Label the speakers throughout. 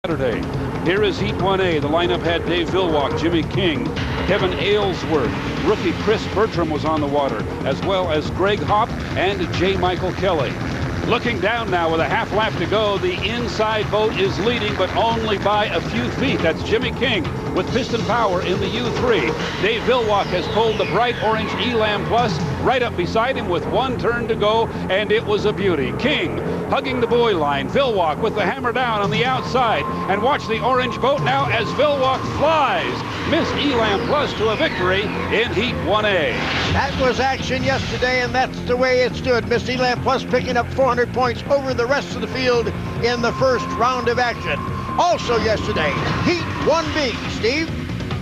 Speaker 1: Saturday. Here is Heat 1A. The lineup had Dave Villwock, Jimmy King, Kevin Aylesworth, rookie Chris Bertram was on the water, as well as Greg Hopp and J. Michael Kelly. Looking down now with a half lap to go, the inside boat is leading, but only by a few feet. That's Jimmy King with piston power in the U3. Dave Villwock has pulled the bright orange Elam Plus right up beside him with one turn to go, and it was a beauty. King hugging the buoy line. Villwock with the hammer down on the outside. And watch the orange boat now as Villwock flies. Miss Elam Plus to a victory in Heat 1A.
Speaker 2: That was action yesterday, and that's the way it stood. Miss Elam Plus picking up 400 points over the rest of the field in the first round of action. Also yesterday, Heat 1B. Steve?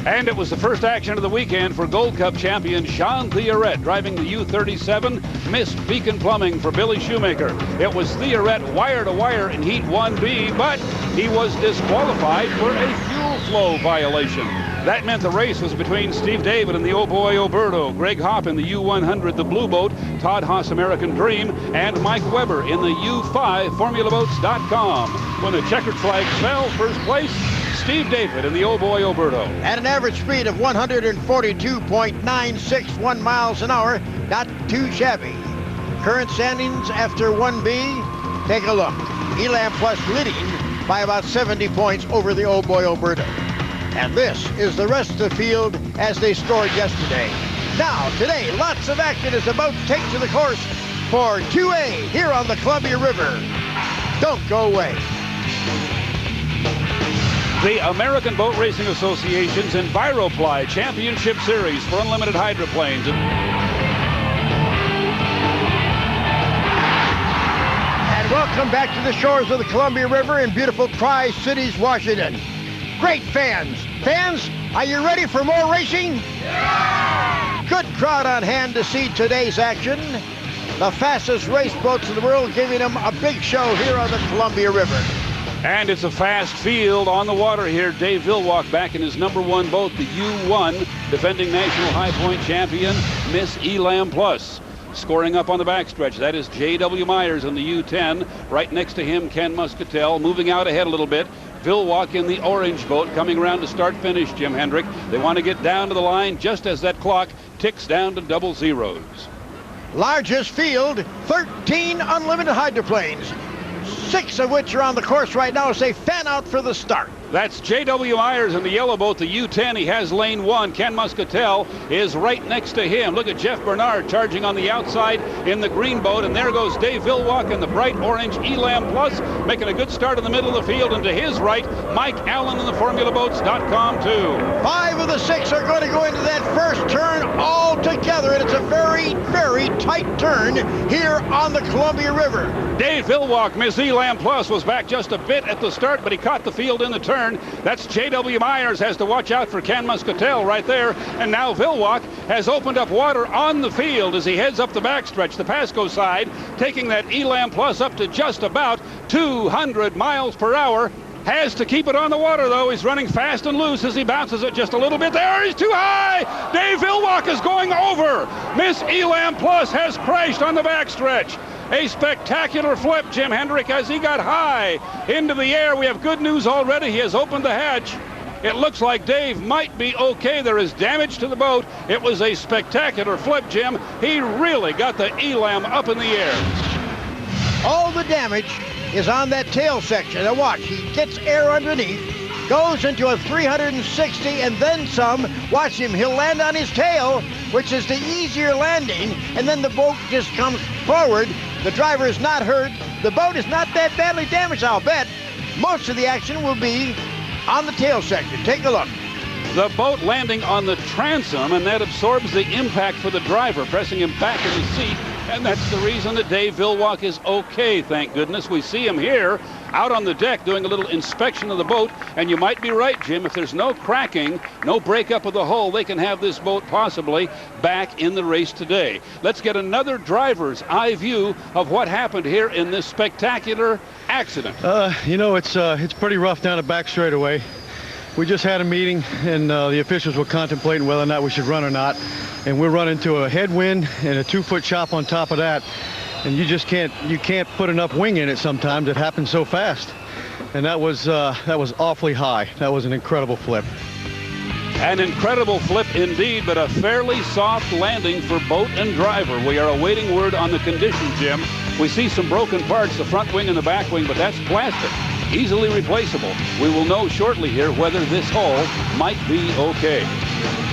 Speaker 1: And it was the first action of the weekend for Gold Cup champion Sean Theoret driving the U37. Missed Beacon Plumbing for Billy Shoemaker. It was Theoret wire to wire in Heat 1B, but he was disqualified for a fuel flow violation. That meant the race was between Steve David and the Oh Boy Oberto, Greg Hopp in the U100, the Blue Boat, Todd Haas American Dream, and Mike Weber in the U5, FormulaBoats.com. When the checkered flag fell, first place, Steve David in the Oh Boy Oberto.
Speaker 2: At an average speed of 142.961 miles an hour, not too shabby. Current standings after 1B, take a look. Elam Plus leading by about 70 points over the Oh Boy Oberto. And this is the rest of the field as they scored yesterday. Now, today, lots of action is about to take to the course for 2A here on the Columbia River. Don't go away.
Speaker 1: The American Boat Racing Association's EnviroPly Championship Series for unlimited hydroplanes.
Speaker 2: And welcome back to the shores of the Columbia River in beautiful Tri-Cities, Washington. Great fans. Fans, are you ready for more racing? Yeah! Good crowd on hand to see today's action. The fastest race boats in the world giving them a big show here on the Columbia River.
Speaker 1: And it's a fast field on the water here. Dave Villwock back in his #1 boat, the U1, defending National High Point champion, Miss Elam Plus. Scoring up on the backstretch, that is J.W. Myers in the U10. Right next to him, Ken Muscatel, moving out ahead a little bit. Villwock in the orange boat, coming around to start-finish, Jim Hendrick. They want to get down to the line just as that clock ticks down to double zeros.
Speaker 2: Largest field, 13 unlimited hydroplanes, 6 of which are on the course right now as they fan out for the start.
Speaker 1: That's J.W. Myers in the yellow boat, the U10. He has lane 1. Ken Muscatel is right next to him. Look at Jeff Bernard charging on the outside in the green boat. And there goes Dave Villwock in the bright orange Elam Plus, making a good start in the middle of the field. And to his right, Mike Allen in the FormulaBoats.com too.
Speaker 2: 5 of the 6 are going to go into that first turn all together. And it's a very, very tight turn here on the Columbia River.
Speaker 1: Dave Villwock, Miss Elam Plus, was back just a bit at the start, but he caught the field in the turn. That's J.W. Myers has to watch out for Ken Muscatel right there. And now Villwock has opened up water on the field as he heads up the backstretch, the Pasco side, taking that Elam Plus up to just about 200 miles per hour. Has to keep it on the water, though. He's running fast and loose as he bounces it just a little bit. There, he's too high. Dave Villwock is going over. Miss Elam Plus has crashed on the backstretch. A spectacular flip, Jim Hendrick, as he got high into the air. We have good news already. He has opened the hatch. It looks like Dave might be okay. There is damage to the boat. It was a spectacular flip, Jim. He really got the Elam up in the air.
Speaker 2: All the damage is on that tail section. Now watch, he gets air underneath, goes into a 360 and then some. Watch him, he'll land on his tail, which is the easier landing, and then the boat just comes forward. The driver is not hurt. The boat is not that badly damaged, I'll bet. Most of the action will be on the tail section. Take a look.
Speaker 1: The boat landing on the transom, and that absorbs the impact for the driver, pressing him back in the seat. And that's the reason that Dave Villwock is okay, thank goodness. We see him here out on the deck doing a little inspection of the boat. And you might be right, Jim, if there's no cracking, no breakup of the hull, they can have this boat possibly back in the race today. Let's get another driver's eye view of what happened here in this spectacular accident.
Speaker 3: You know, it's pretty rough down the back straightaway. We just had a meeting, and the officials were contemplating whether or not we should run or not. And we're running into a headwind and a 2-foot chop on top of that. And you just can't put enough wing in it sometimes. It happens so fast. and that was awfully high. That was an incredible flip.
Speaker 1: An incredible flip indeed, but a fairly soft landing for boat and driver. We are awaiting word on the condition, Jim. We see some broken parts, the front wing and the back wing, but that's plastic, easily replaceable. We will know shortly here whether this hull might be okay.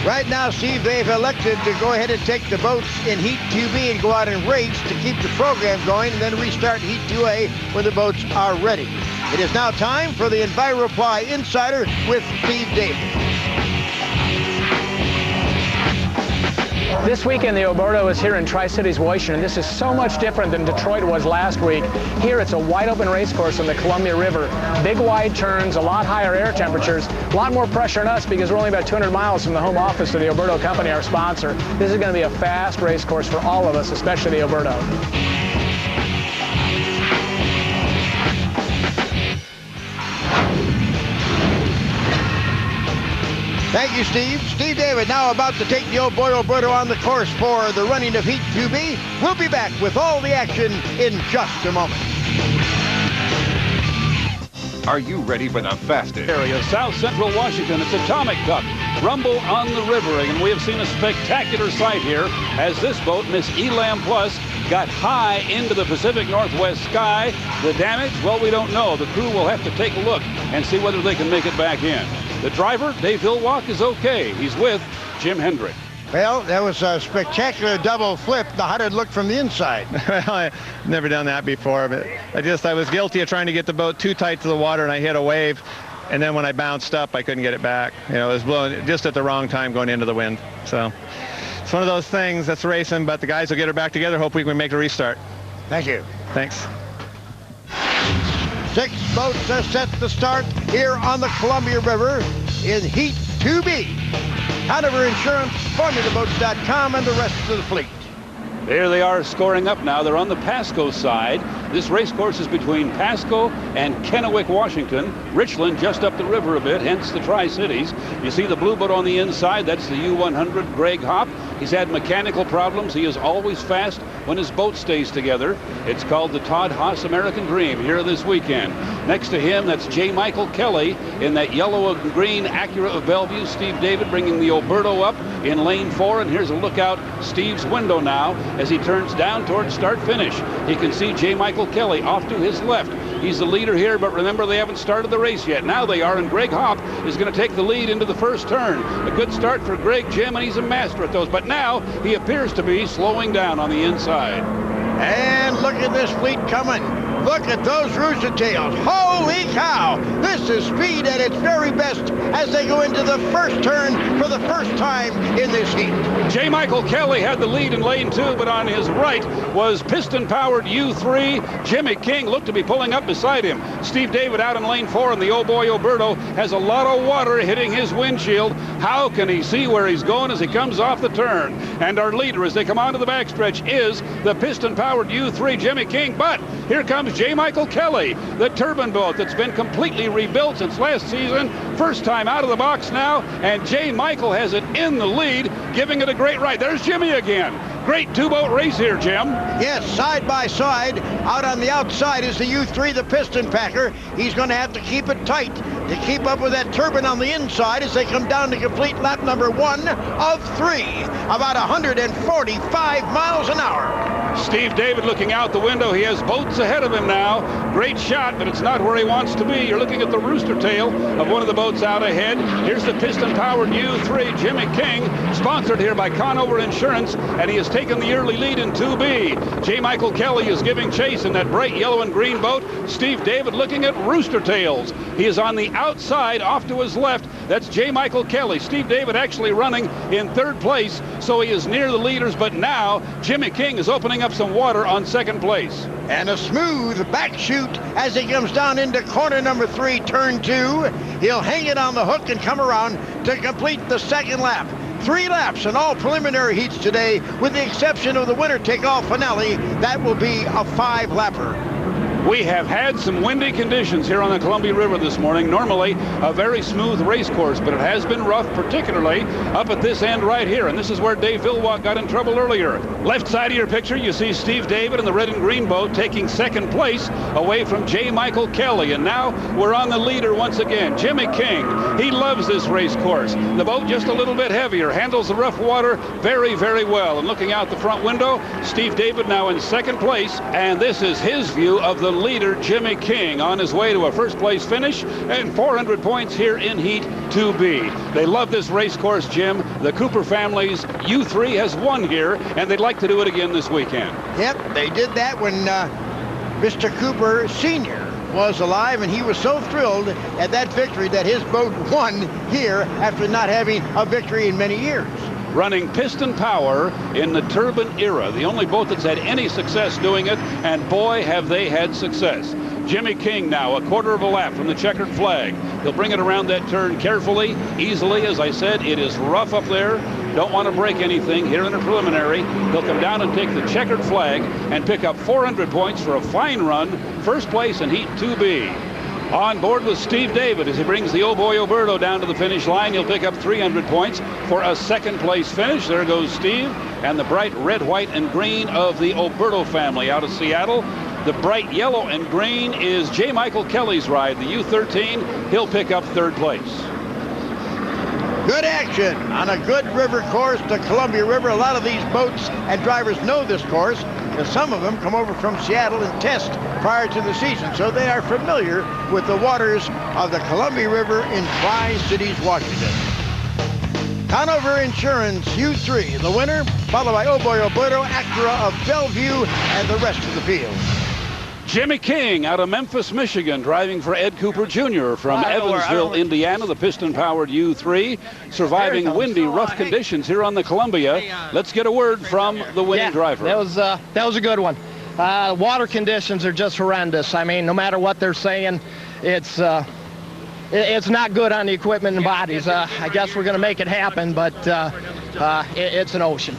Speaker 2: Right now, Steve, they've elected to go ahead and take the boats in Heat 2B and go out and race to keep the program going, and then restart Heat 2A when the boats are ready. It is now time for the EnviroPly Insider with Steve David.
Speaker 4: This weekend, the Oberto is here in Tri-Cities, Washington. This is so much different than Detroit was last week. Here, it's a wide-open race course on the Columbia River. Big, wide turns, a lot higher air temperatures, a lot more pressure on us because we're only about 200 miles from the home office of the Oberto Company, our sponsor. This is going to be a fast race course for all of us, especially the Oberto.
Speaker 2: Thank you, Steve. Steve David now about to take the old boy Oberto on the course for the running of Heat 2B. We'll be back with all the action in just a moment.
Speaker 5: Are you ready for the fastest
Speaker 1: area? South Central Washington. It's Atomic Cup. Rumble on the River, and we have seen a spectacular sight here as this boat, Miss Elam Plus, got high into the Pacific Northwest sky. The damage, well, we don't know. The crew will have to take a look and see whether they can make it back in. The driver, Dave Villwock, is okay. He's with Jim Hendrick.
Speaker 2: Well, that was a spectacular double flip. Now, how did it look from the inside?
Speaker 6: Well, I've never done that before, but I was guilty of trying to get the boat too tight to the water, and I hit a wave. And then when I bounced up, I couldn't get it back. You know, it was blowing just at the wrong time going into the wind. So it's one of those things that's racing, but the guys will get her back together. Hopefully we can make a restart.
Speaker 2: Thank you.
Speaker 6: Thanks.
Speaker 2: 6 boats are set to start here on the Columbia River in Heat 2B. Hanover Insurance, FormulaBoats.com, and the rest of the fleet.
Speaker 1: There they are scoring up now. They're on the Pasco side. This race course is between Pasco and Kennewick, Washington. Richland just up the river a bit, hence the Tri-Cities. You see the blue boat on the inside. That's the U100 Greg Hopp. He's had mechanical problems. He is always fast when his boat stays together. It's called the Todd Haas American Dream here this weekend. Next to him, that's J. Michael Kelly in that yellow and green Acura of Bellevue. Steve David bringing the Oberto up in lane 4. And here's a look out Steve's window now as he turns down towards start-finish. He can see J. Michael Kelly off to his left. He's the leader here, but remember, they haven't started the race yet. Now they are, and Greg Hopp is going to take the lead into the first turn. A good start for Greg, Jim, and he's a master at those. But now he appears to be slowing down on the inside.
Speaker 2: And look at this fleet coming. Look at those rooster tails. Holy cow! This is speed at its very best as they go into the first turn for the first time in this heat.
Speaker 1: J. Michael Kelly had the lead in lane 2, but on his right was piston-powered U3. Jimmy King looked to be pulling up beside him. Steve David out in lane 4, and the old boy Oberto has a lot of water hitting his windshield. How can he see where he's going as he comes off the turn? And our leader as they come onto the backstretch is the piston-powered U3, Jimmy King. But here comes J. Michael Kelly, the turbine boat that's been completely rebuilt since last season. First time out of the box now, and J. Michael has it in the lead, giving it a great ride. There's Jimmy again. Great two-boat race here, Jim.
Speaker 2: Yes, side by side. Out on the outside is the U3, the piston packer. He's going to have to keep it tight to keep up with that turbine on the inside as they come down to complete lap number 1 of 3, about 145 miles an hour.
Speaker 1: Steve David looking out the window. He has boats ahead of him now. Great shot, but it's not where he wants to be. You're looking at the rooster tail of one of the boats out ahead. Here's the piston-powered U3, Jimmy King, sponsored here by Conover Insurance, and he has taken the early lead in 2B. J. Michael Kelly is giving chase in that bright yellow and green boat. Steve David looking at rooster tails. He is on the outside off to his left. That's J. Michael Kelly. Steve David actually running in 3rd place, so he is near the leaders, but now Jimmy King is opening up some water on 2nd place.
Speaker 2: And a smooth back chute as he comes down into corner number 3, turn 2. He'll hang it on the hook and come around to complete the 2nd lap. 3 laps in all preliminary heats today, with the exception of the winner take-all finale. That will be a 5-lapper.
Speaker 1: We have had some windy conditions here on the Columbia River this morning. Normally a very smooth race course, but it has been rough, particularly up at this end right here. And this is where Dave Villwock got in trouble earlier. Left side of your picture, you see Steve David in the red and green boat taking second place away from J. Michael Kelly. And now we're on the leader once again, Jimmy King. He loves this race course. The boat just a little bit heavier, handles the rough water very, very well. And looking out the front window, Steve David now in second place. And this is his view of the leader, Jimmy King, on his way to a first place finish and 400 points here in Heat 2B. They love this race course, Jim. The Cooper family's U3 has won here, and they'd like to do it again this weekend.
Speaker 2: Yep, they did that when Mr. Cooper Sr. was alive, and he was so thrilled at that victory that his boat won here after not having a victory in many years.
Speaker 1: Running piston power in the turbine era, the only boat that's had any success doing it, and boy have they had success. Jimmy King now a quarter of a lap from the checkered flag. He'll bring it around that turn carefully, easily. As I said, it is rough up there. Don't want to break anything here in the preliminary. He'll come down and take the checkered flag and pick up 400 points for a fine run. First place in Heat 2B. On board with Steve David as he brings the Oh Boy Oberto down to the finish line. He'll pick up 300 points for a second place finish. There goes Steve and the bright red, white, and green of the Oberto family out of Seattle. The bright yellow and green is J. Michael Kelly's ride, the U13. He'll pick up third place.
Speaker 2: Good action on a good river course, the Columbia River. A lot of these boats and drivers know this course, because some of them come over from Seattle and test prior to the season, so they are familiar with the waters of the Columbia River in Tri-Cities, Washington. Conover Insurance U3, the winner, followed by Oh Boy Oberto, Acura of Bellevue, and the rest of the field.
Speaker 1: Jimmy King out of Memphis, Michigan, driving for Ed Cooper Jr. from Evansville, Indiana, the piston-powered U3, surviving windy, rough conditions here on the Columbia. Let's get a word from the winning driver.
Speaker 7: That was a good one. Water conditions are just horrendous. I mean, no matter what they're saying, it's not good on the equipment and bodies. I guess we're going to make it happen, but it's an ocean.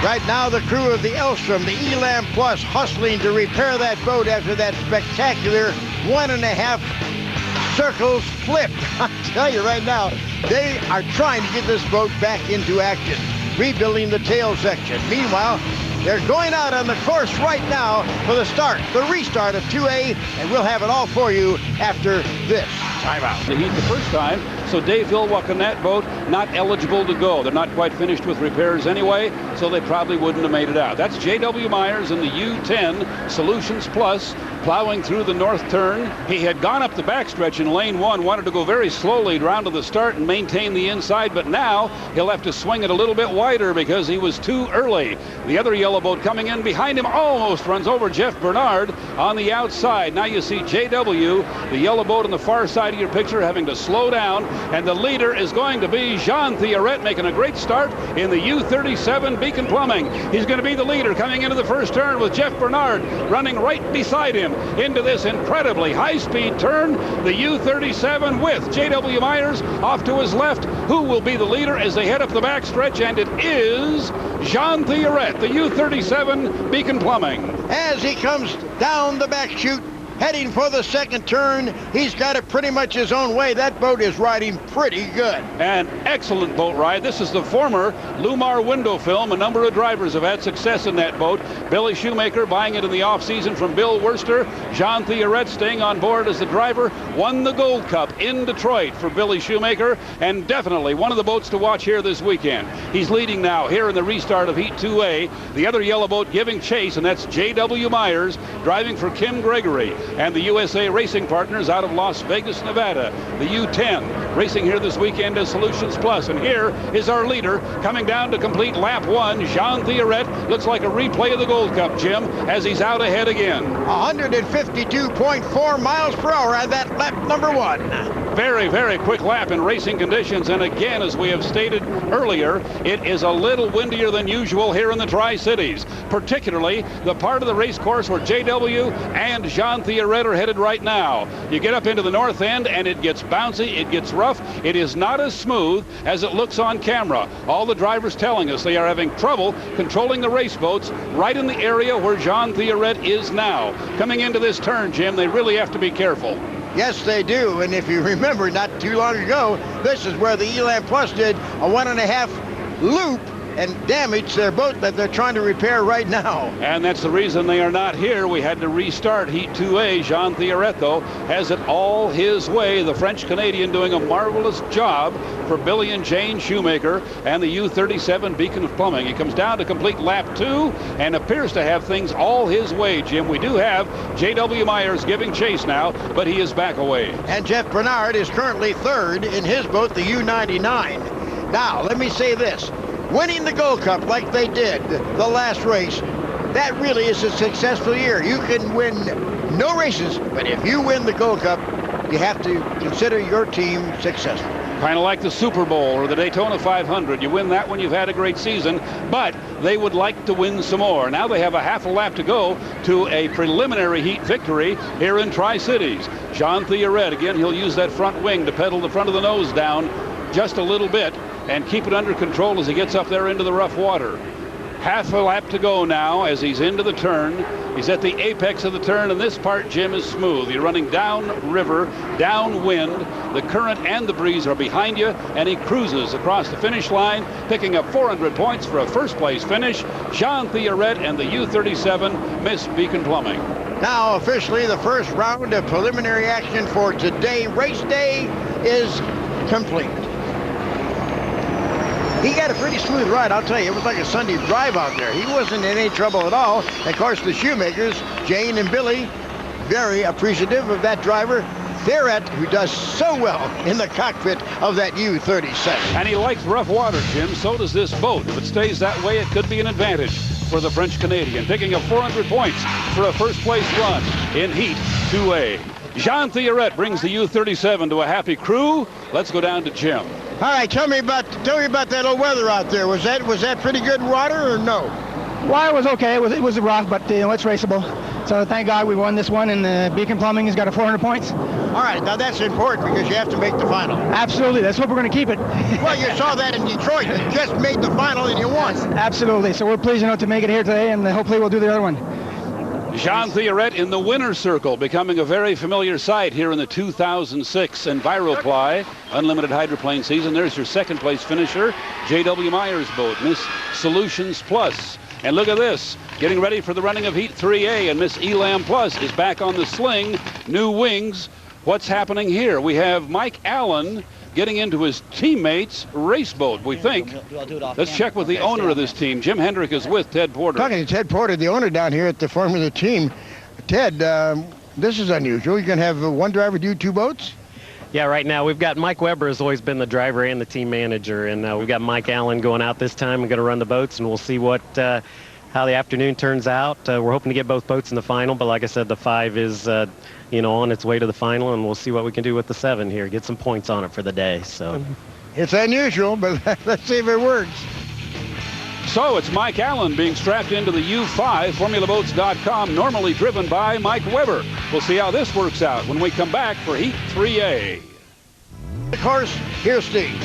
Speaker 2: Right now, the crew of the Elstrom, the Elam Plus, hustling to repair that boat after that spectacular 1.5 circles flip. I tell you right now, they are trying to get this boat back into action, rebuilding the tail section. Meanwhile, they're going out on the course right now for the start, the restart of 2A, and we'll have it all for you after this timeout.
Speaker 1: The Heat the first time, so Dave Villwock on that boat not eligible to go. They're not quite finished with repairs anyway, so they probably wouldn't have made it out. That's J.W. Myers in the U10 Solutions Plus, plowing through the north turn. He had gone up the backstretch in lane one, wanted to go very slowly around to the start and maintain the inside, but now he'll have to swing it a little bit wider because he was too early. The other yellow boat coming in behind him almost runs over Jeff Bernard on the outside. Now you see J.W., the yellow boat on the far side of your picture, having to slow down, and the leader is going to be Jean Theoret, making a great start in the U37 Beacon Plumbing. He's going to be the leader coming into the first turn with Jeff Bernard running right beside him into this incredibly high-speed turn. The U37 with J.W. Myers off to his left, who will be the leader as they head up the backstretch, and it is Jean Theoret, the U37 Beacon Plumbing.
Speaker 2: As he comes down the back chute, heading for the second turn, he's got it pretty much his own way. That boat is riding pretty good.
Speaker 1: An excellent boat ride. This is the former Lumar window film. A number of drivers have had success in that boat. Billy Shoemaker buying it in the offseason from Bill Worster. Jean Theoret staying on board as the driver. Won the Gold Cup in Detroit for Billy Shoemaker, and definitely one of the boats to watch here this weekend. He's leading now here in the restart of Heat 2A. The other yellow boat giving chase, and that's J.W. Myers driving for Kim Gregory and the USA Racing Partners out of Las Vegas, Nevada. The U10 racing here this weekend as Solutions Plus. And here is our leader coming down to complete lap one. Jean Theoret. Looks like a replay of the Gold Cup, Jim, as he's out ahead again.
Speaker 2: 152.4 miles per hour on that lap number one.
Speaker 1: very, very quick lap in racing conditions. And again, as we have stated earlier, it is a little windier than usual here in the Tri-Cities, particularly the part of the race course where JW and Jean Theoret are headed right now. You get up into the north end and it gets bouncy, it gets rough. It is not as smooth as it looks on camera. All the drivers telling us they are having trouble controlling the race boats right in the area where Jean Theoret is now. Coming into this turn, Jim, they really have to be careful.
Speaker 2: Yes, they do. And if you remember, not too long ago, this is where the Elan Plus did a 1.5 loop and damaged their boat that they're trying to repair right now.
Speaker 1: And that's the reason they are not here. We had to restart Heat 2A. Jean Theoret, though, has it all his way. The French-Canadian doing a marvelous job for Billy and Jane Shoemaker and the U-37 Beacon of Plumbing. He comes down to complete lap 2 and appears to have things all his way, Jim. We do have J.W. Myers giving chase now, but he is back away.
Speaker 2: And Jeff Bernard is currently third in his boat, the U-99. Now, let me say this. Winning the Gold Cup like they did the last race, that really is a successful year. You can win no races, but if you win the Gold Cup, you have to consider your team successful.
Speaker 1: Kind of like the Super Bowl or the Daytona 500. You win that when you've had a great season, but they would like to win some more. Now they have a half a lap to go to a preliminary heat victory here in Tri-Cities. Jean Theoret, again, he'll use that front wing to pedal the front of the nose down just a little bit and keep it under control as he gets up there into the rough water. Half a lap to go now as he's into the turn. He's at the apex of the turn, and this part, Jim, is smooth. You're running down river, downwind. The current and the breeze are behind you, and he cruises across the finish line, picking up 400 points for a first-place finish. Jean Theoret and the U-37 Miss Beacon Plumbing.
Speaker 2: Now, officially, the first round of preliminary action for today, race day, is complete. He got a pretty smooth ride, I'll tell you. It was like a Sunday drive out there. He wasn't in any trouble at all. And of course, the Shoemakers, Jane and Billy, very appreciative of that driver, Theoret, who does so well in the cockpit of that U-37.
Speaker 1: And he likes rough water, Jim. So does this boat. If it stays that way, it could be an advantage for the French-Canadian, picking up 400 points for a first-place run in Heat 2A. Jean Theoret brings the U-37 to a happy crew. Let's go down to Jim.
Speaker 2: All right, tell me about that old weather out there. Was that pretty good water or no?
Speaker 8: Well, it was okay. It was rough, but it's raceable. So thank God we won this one, and Beacon Plumbing has got a 400 points.
Speaker 2: All right, now that's important because you have to make the final.
Speaker 8: Absolutely, that's what we're going to keep it.
Speaker 2: Well, you saw that in Detroit. You just made the final and you won.
Speaker 8: Absolutely. So we're pleased, to make it here today, and hopefully we'll do the other one.
Speaker 1: Jean Theoret in the winner's circle, becoming a very familiar sight here in the 2006 EnviroPly Unlimited Hydroplane season. There's your second place finisher, J.W. Myers' boat, Miss Solutions Plus. And look at this, getting ready for the running of Heat 3A, and Miss Elan Plus is back on the sling, new wings. What's happening here? We have Mike Allen getting into his teammate's race boat, we think. Let's check with the owner of this team. Jim Hendrick is with Ted Porter.
Speaker 2: Talking to Ted Porter, the owner down here at the Formula team. Ted, this is unusual. You're going to have one driver do two boats?
Speaker 9: Yeah, right now we've got Mike Weber has always been the driver and the team manager, and we've got Mike Allen going out this time and going to run the boats, and we'll see how the afternoon turns out. We're hoping to get both boats in the final, but like I said, the 5 is on its way to the final, and we'll see what we can do with the 7 here, get some points on it for the day. So
Speaker 2: it's unusual, but let's see if it works.
Speaker 1: So it's Mike Allen being strapped into the U5, FormulaBoats.com, normally driven by Mike Weber. We'll see how this works out when we come back for Heat 3A.
Speaker 2: Of course, here's Steve.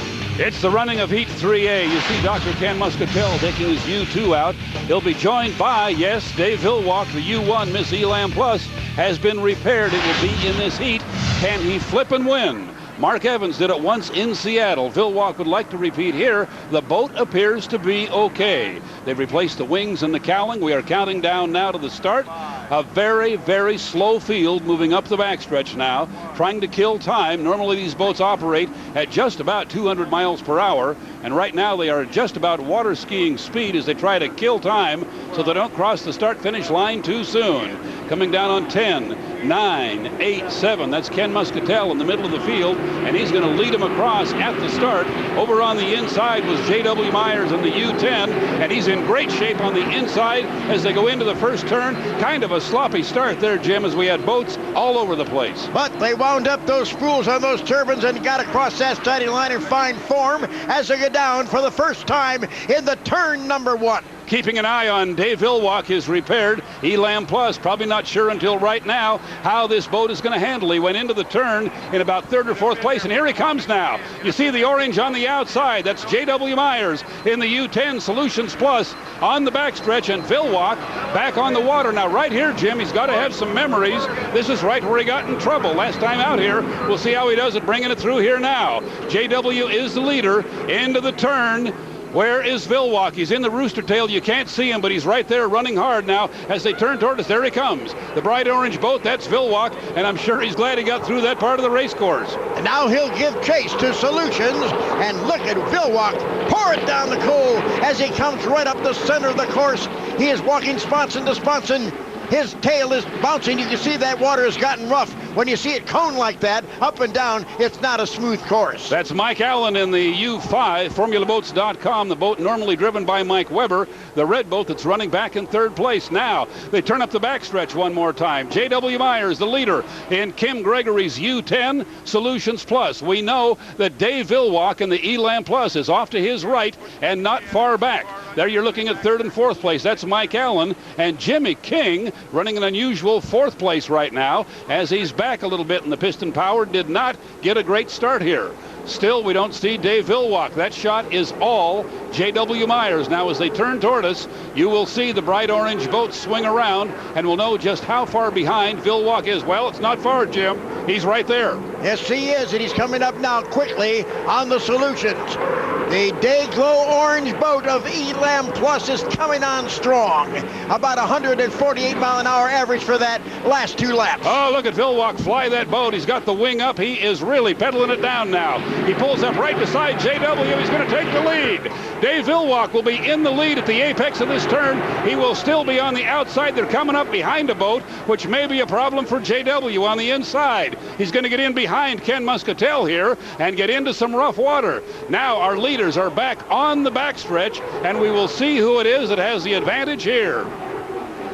Speaker 1: It's the running of Heat 3A. You see Dr. Ken Muscatel taking his U2 out. He'll be joined by, yes, Dave Villwock. The U1 Miss Elan Plus has been repaired. It will be in this heat. Can he flip and win? Mark Evans did it once in Seattle. Villwock would like to repeat here. The boat appears to be okay. They've replaced the wings and the cowling. We are counting down now to the start. A very, very slow field moving up the backstretch now, trying to kill time. Normally these boats operate at just about 200 miles per hour, and right now they are just about water skiing speed as they try to kill time so they don't cross the start-finish line too soon. Coming down on 10, 9, 8, 7. That's Ken Muscatel in the middle of the field, and he's going to lead him across at the start. Over on the inside was J.W. Myers in the U10, and he's in in great shape on the inside as they go into the first turn. Kind of a sloppy start there, Jim, as we had boats all over the place.
Speaker 2: But they wound up those spools on those turbines and got across that starting line in fine form as they go down for the first time in the turn number 1.
Speaker 1: Keeping an eye on Dave Villwock is repaired. Elam Plus probably not sure until right now how this boat is going to handle. He went into the turn in about 3rd or 4th place, and here he comes now. You see the orange on the outside. That's J.W. Myers in the U10 Solutions Plus on the backstretch, and Villwock back on the water. Now right here, Jim, he's got to have some memories. This is right where he got in trouble last time out here. We'll see how he does it bringing it through here now. J.W. is the leader into the turn. Where is Villwock? He's in the rooster tail. You can't see him, but he's right there running hard now as they turn toward us. There he comes. The bright orange boat, that's Villwock, and I'm sure he's glad he got through that part of the race course.
Speaker 2: And now he'll give chase to Solutions, and look at Villwock pour it down the coal as he comes right up the center of the course. He is walking sponson to sponson. His tail is bouncing. You can see that water has gotten rough. When you see it cone like that, up and down, it's not a smooth course.
Speaker 1: That's Mike Allen in the U5, FormulaBoats.com, the boat normally driven by Mike Weber, the red boat that's running back in 3rd place. Now, they turn up the backstretch one more time. J.W. Myers, the leader in Kim Gregory's U10 Solutions Plus. We know that Dave Villwock in the Elam Plus is off to his right and not far back. There you're looking at 3rd and 4th place. That's Mike Allen, and Jimmy King running an unusual 4th place right now as he's back a little bit in the piston power. Did not get a great start here. Still, we don't see Dave Villwock. That shot is all J.W. Myers. Now, as they turn toward us, you will see the bright orange boat swing around, and we'll know just how far behind Villwock is. Well, it's not far, Jim. He's right there.
Speaker 2: Yes, he is, and he's coming up now quickly on the Solutions. The Dayglow orange boat of Elam Plus is coming on strong. About 148 mile an hour average for that last 2 laps.
Speaker 1: Oh, look at Villwock fly that boat. He's got the wing up. He is really pedaling it down now. He pulls up right beside J.W. He's going to take the lead. Dave Villwock will be in the lead at the apex of this turn. He will still be on the outside. They're coming up behind a boat, which may be a problem for J.W. on the inside. He's going to get in behind Ken Muscatel here and get into some rough water. Now our leaders are back on the backstretch, and we will see who it is that has the advantage here.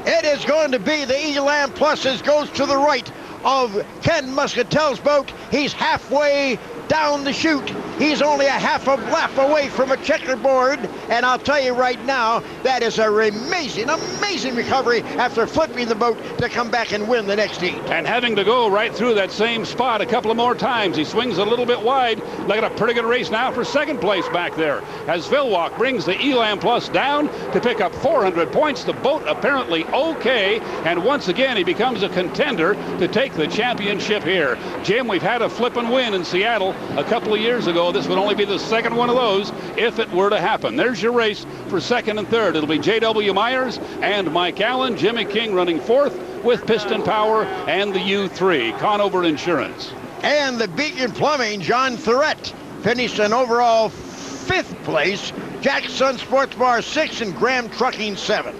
Speaker 2: It is going to be the Elam Pluses. Goes to the right of Ken Muscatel's boat. He's halfway down the chute. He's only a half a lap away from a checkerboard, and I'll tell you right now, that is an amazing recovery after flipping the boat to come back and win the next heat.
Speaker 1: And having to go right through that same spot a couple of more times. He swings a little bit wide. Look at a pretty good race now for 2nd place back there as Villwock brings the Elam Plus down to pick up 400 points. The boat apparently okay, and once again he becomes a contender to take the championship here. Jim, we've had a flip and win in Seattle a couple of years ago. This would only be the 2nd one of those if it were to happen. There's your race for 2nd and 3rd. It'll be J.W. Myers and Mike Allen. Jimmy King running 4th with piston power and the U3, Conover Insurance.
Speaker 2: And the Beacon Plumbing, John Thurett finished an overall 5th place. Jackson Sports Bar 6th and Graham Trucking 7th.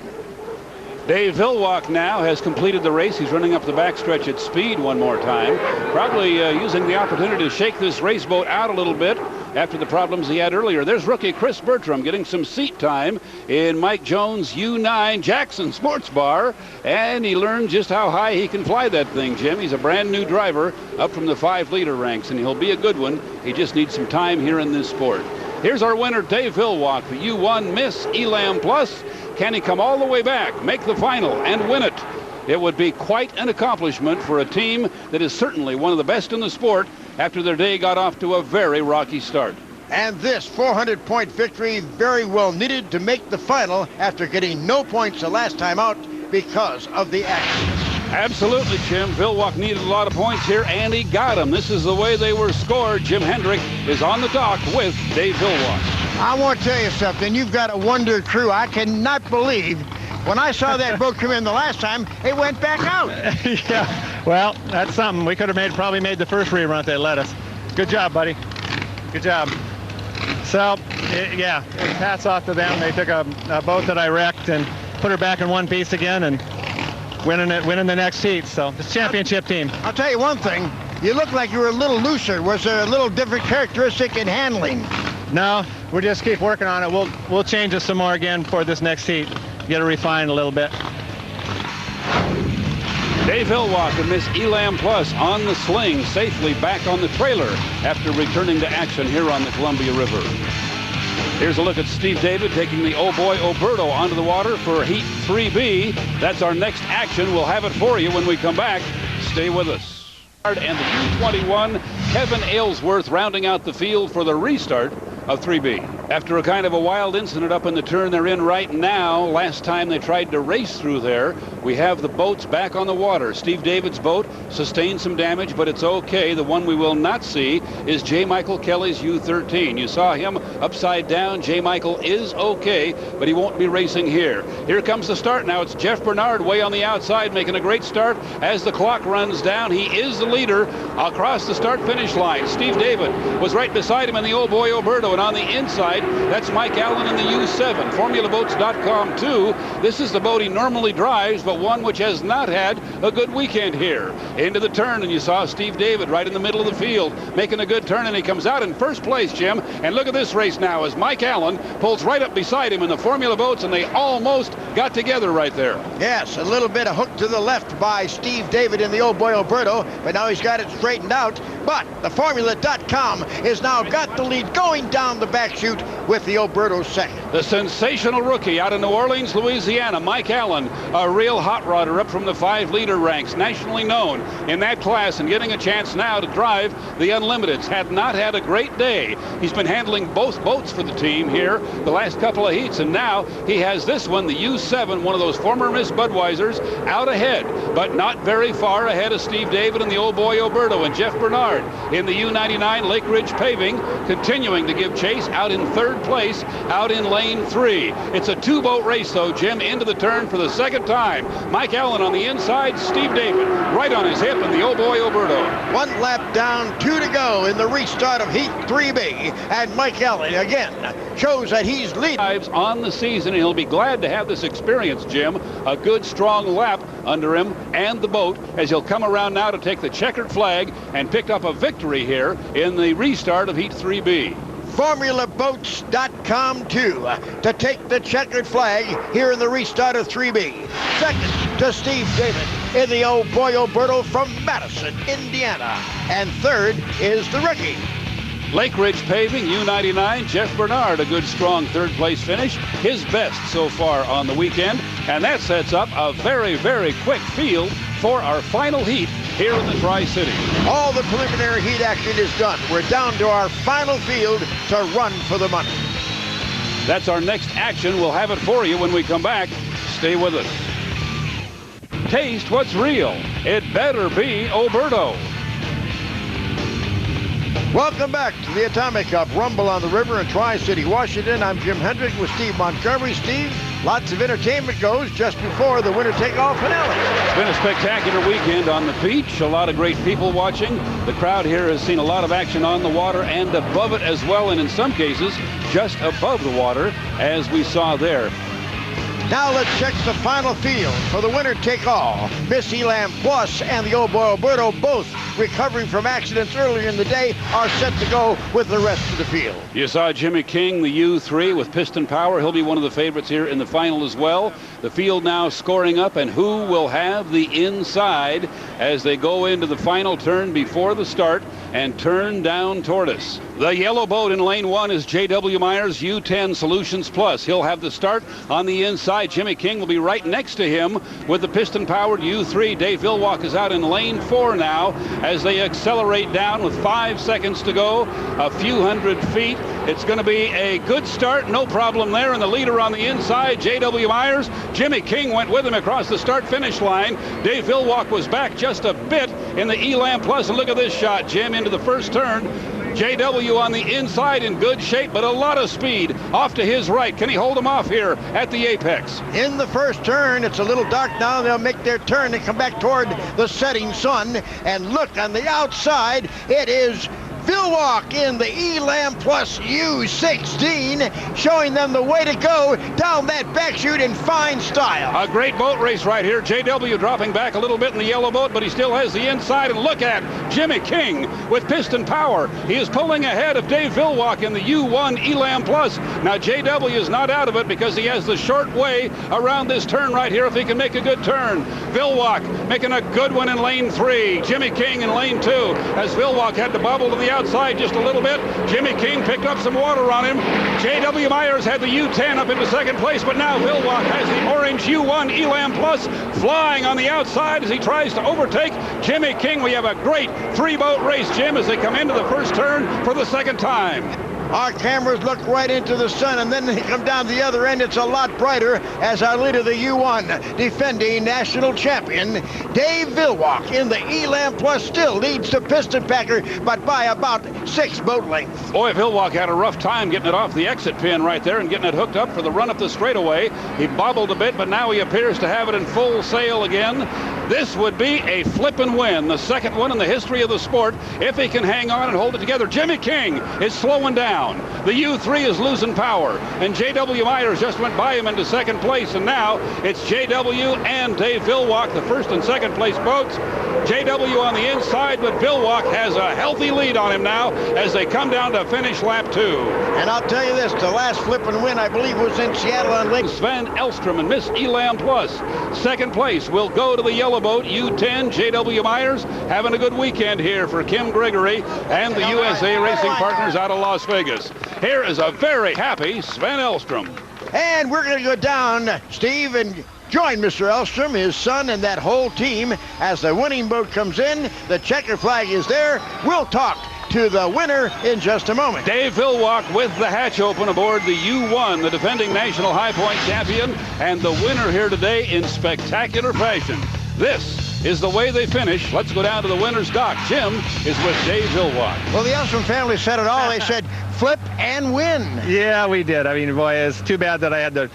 Speaker 1: Dave Villwock now has completed the race. He's running up the backstretch at speed one more time, probably using the opportunity to shake this race boat out a little bit after the problems he had earlier. There's rookie Chris Bertram getting some seat time in Mike Jones' U9 Jackson Sports Bar, and he learned just how high he can fly that thing, Jim. He's a brand new driver up from the 5-liter ranks, and he'll be a good one. He just needs some time here in this sport. Here's our winner, Dave Villwock, the U1 Miss Elam Plus. Can he come all the way back, make the final, and win it? It would be quite an accomplishment for a team that is certainly one of the best in the sport after their day got off to a very rocky start.
Speaker 2: And this 400-point victory very well needed to make the final after getting no points the last time out because of the accident.
Speaker 1: Absolutely, Jim. Villwock needed a lot of points here, and he got them. This is the way they were scored. Jim Hendrick is on the dock with Dave Villwock.
Speaker 2: I want to tell you something. You've got a wonder crew. I cannot believe when I saw that boat come in the last time, it went back out.
Speaker 6: Yeah, well, that's something. We could have probably made the first rerun if they let us. Good job, buddy. Good job. So, yeah, hats off to them. They took a boat that I wrecked and put her back in one piece again and winning the next heat. So, it's championship team.
Speaker 2: I'll tell you one thing. You look like you were a little looser. Was there a little different characteristic in handling?
Speaker 6: No, we'll just keep working on it. We'll change it some more again for this next heat. Get it refined a little bit.
Speaker 1: Dave Villwock and Miss Elam Plus on the sling, safely back on the trailer after returning to action here on the Columbia River. Here's a look at Steve David taking the Oh Boy Oberto onto the water for Heat 3B. That's our next action. We'll have it for you when we come back. Stay with us. And the U21, Kevin Aylesworth rounding out the field for the restart of 3B. After a kind of a wild incident up in the turn they're in right now, last time they tried to race through there, we have the boats back on the water. Steve David's boat sustained some damage, but it's okay. The one we will not see is J. Michael Kelly's U13. You saw him upside down. J. Michael is okay, but he won't be racing here. Here comes the start now. It's Jeff Bernard way on the outside, making a great start as the clock runs down. He is the leader across the start-finish line. Steve David was right beside him in the Oh Boy Oberto, and on the inside, that's Mike Allen in the U7. FormulaBoats.com, too. This is the boat he normally drives, but one which has not had a good weekend here. Into the turn, and you saw Steve David right in the middle of the field making a good turn, and he comes out in first place, Jim. And look at this race now as Mike Allen pulls right up beside him in the Formula Boats, and they almost got together right there.
Speaker 2: Yes, a little bit of hook to the left by Steve David in the Oh Boy Oberto, but now he's got it straightened out. But the Formula.com has now got the lead going down the back chute with the Oberto second.
Speaker 1: The sensational rookie out of New Orleans, Louisiana, Mike Allen, a real hot rodder up from the 5-liter ranks, nationally known in that class and getting a chance now to drive the Unlimiteds. Had not had a great day. He's been handling both boats for the team here the last couple of heats, and now he has this one, the U7, one of those former Miss Budweisers, out ahead, but not very far ahead of Steve David and the Oh Boy Oberto, and Jeff Bernard in the U99 Lake Ridge Paving, continuing to give chase out in third place, out in lane 3. It's a 2-boat race, though, Jim, into the turn for the second time. Mike Allen on the inside, Steve David right on his hip in the Oh Boy Oberto.
Speaker 2: 1 lap down, 2 to go in the restart of Heat 3B, and Mike Allen again shows that he's leading
Speaker 1: on the season. He'll be glad to have this experience, Jim. A good strong lap under him and the boat as he'll come around now to take the checkered flag and pick up a victory here in the restart of Heat 3B.
Speaker 2: FormulaBoats.com, too, to take the checkered flag here in the restart of 3B. Second to Steve David in the Oh Boy Oberto from Madison, Indiana. And third is the rookie.
Speaker 1: Lake Ridge Paving, U99, Jeff Bernard, a good strong third place finish, his best so far on the weekend, and that sets up a very, very quick field for our final heat here in the Tri-City.
Speaker 2: All the preliminary heat action is done. We're down to our final field to run for the money.
Speaker 1: That's our next action. We'll have it for you when we come back. Stay with us. Taste what's real. It better be Oberto.
Speaker 2: Welcome back to the Atomic Cup Rumble on the River in Tri-City, Washington. I'm Jim Hendrick with Steve Montgomery. Steve, lots of entertainment goes just before the winter takeoff finale.
Speaker 1: It's been a spectacular weekend on the beach. A lot of great people watching. The crowd here has seen a lot of action on the water and above it as well, and in some cases just above the water, as we saw there.
Speaker 2: Now let's check the final field for the winner take all. Miss Elam Plus and the Oh Boy Oberto, both recovering from accidents earlier in the day, are set to go with the rest of the field.
Speaker 1: You saw Jimmy King, the U3 with piston power. He'll be one of the favorites here in the final as well. The field now scoring up, and who will have the inside as they go into the final turn before the start and turn down toward us. The yellow boat in lane 1 is J.W. Myers U10 Solutions Plus. He'll have the start on the inside. Jimmy King will be right next to him with the piston-powered U3. Dave Villwock is out in lane 4 now as they accelerate down with 5 seconds to go, a few hundred feet. It's going to be a good start, no problem there. And the leader on the inside, J.W. Myers. Jimmy King went with him across the start-finish line. Dave Villwock was back just a bit in the Elam Plus. And look at this shot, Jim, into the first turn. JW on the inside in good shape, but a lot of speed off to his right. Can he hold him off here at the apex?
Speaker 2: In the first turn, it's a little dark now. They'll make their turn and come back toward the setting sun. And look on the outside, it is Villwock in the Elam Plus U16, showing them the way to go down that back chute in fine style.
Speaker 1: A great boat race right here. JW dropping back a little bit in the yellow boat, but he still has the inside. And look at Jimmy King with piston power. He is pulling ahead of Dave Villwock in the U1 Elam Plus. Now JW is not out of it because he has the short way around this turn right here if he can make a good turn. Villwock making a good one in lane 3. Jimmy King in lane 2 as Villwock had to bubble to the outside just a little bit. Jimmy King picked up some water on him. J.W. Myers had the U10 up into second place, but now Villwock has the orange U1 Elam Plus flying on the outside as he tries to overtake Jimmy King. We have a great three-boat race, Jim, as they come into the first turn for the second time.
Speaker 2: Our cameras look right into the sun, and then they come down the other end. It's a lot brighter as our leader, the U1 defending national champion, Dave Villwock, in the Elam Plus still leads the piston packer, but by about 6 boat lengths.
Speaker 1: Boy, Villwock had a rough time getting it off the exit pin right there and getting it hooked up for the run up the straightaway. He bobbled a bit, but now he appears to have it in full sail again. This would be a flippin' win, the second one in the history of the sport, if he can hang on and hold it together. Jimmy King is slowing down. The U3 is losing power, and J.W. Myers just went by him into second place, and now it's J.W. and Dave Villwock, the first and second place boats. J.W. on the inside, but Villwock has a healthy lead on him now as they come down to finish lap 2.
Speaker 2: And I'll tell you this, the last flipping win, I believe, was in Seattle on Lake.
Speaker 1: Sven Elstrom and Miss Elam Plus. Second place will go to the yellow boat, U10. J.W. Myers having a good weekend here for Kim Gregory and the USA Racing Partners out of Las Vegas. Here is a very happy Sven Elstrom.
Speaker 2: And we're going to go down, Steve, and join Mr. Elstrom, his son, and that whole team as the winning boat comes in. The checker flag is there. We'll talk to the winner in just a moment.
Speaker 1: Dave Villwock with the hatch open aboard the U1, the defending national high point champion, and the winner here today in spectacular fashion. This is the way they finish. Let's go down to the winner's dock. Jim is with Dave Villwock.
Speaker 2: Well, the Elstrom family said it all. They said flip and win.
Speaker 6: Yeah, we did. I mean, boy, it's too bad that I had to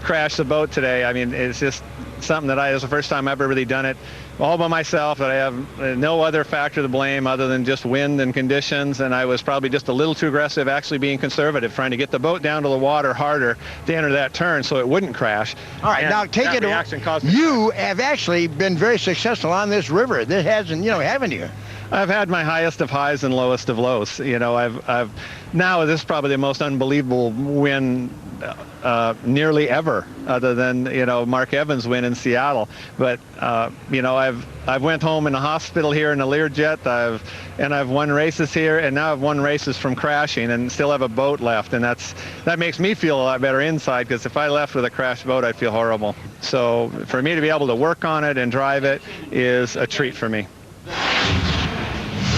Speaker 6: crash the boat today. I mean, it's just something that it's the first time I've ever really done it all by myself, that I have no other factor to blame other than just wind and conditions, and I was probably just a little too aggressive, actually being conservative, trying to get the boat down to the water harder to enter that turn so it wouldn't crash.
Speaker 2: All right,
Speaker 6: and
Speaker 2: now take it. You have actually been very successful on this river. This hasn't, haven't you?
Speaker 6: I've had my highest of highs and lowest of lows. I've now this is probably the most unbelievable win nearly ever, other than Mark Evans' win in Seattle. But I've went home in a hospital here in a Learjet. I've won races here, and now I've won races from crashing, and still have a boat left, and that makes me feel a lot better inside, because if I left with a crashed boat, I'd feel horrible. So for me to be able to work on it and drive it is a treat for me.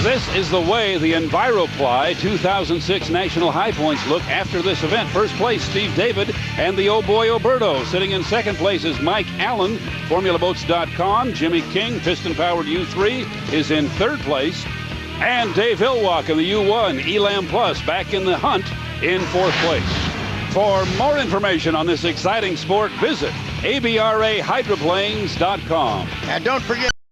Speaker 1: This is the way the EnviroPly 2006 National High Points look after this event. First place, Steve David and the Oh Boy Oberto. Sitting in second place is Mike Allen, FormulaBoats.com. Jimmy King, piston-powered U3, is in third place. And Dave Villwock in the U1 Elam Plus back in the hunt in fourth place. For more information on this exciting sport, visit ABRAHydroplanes.com.
Speaker 2: And don't forget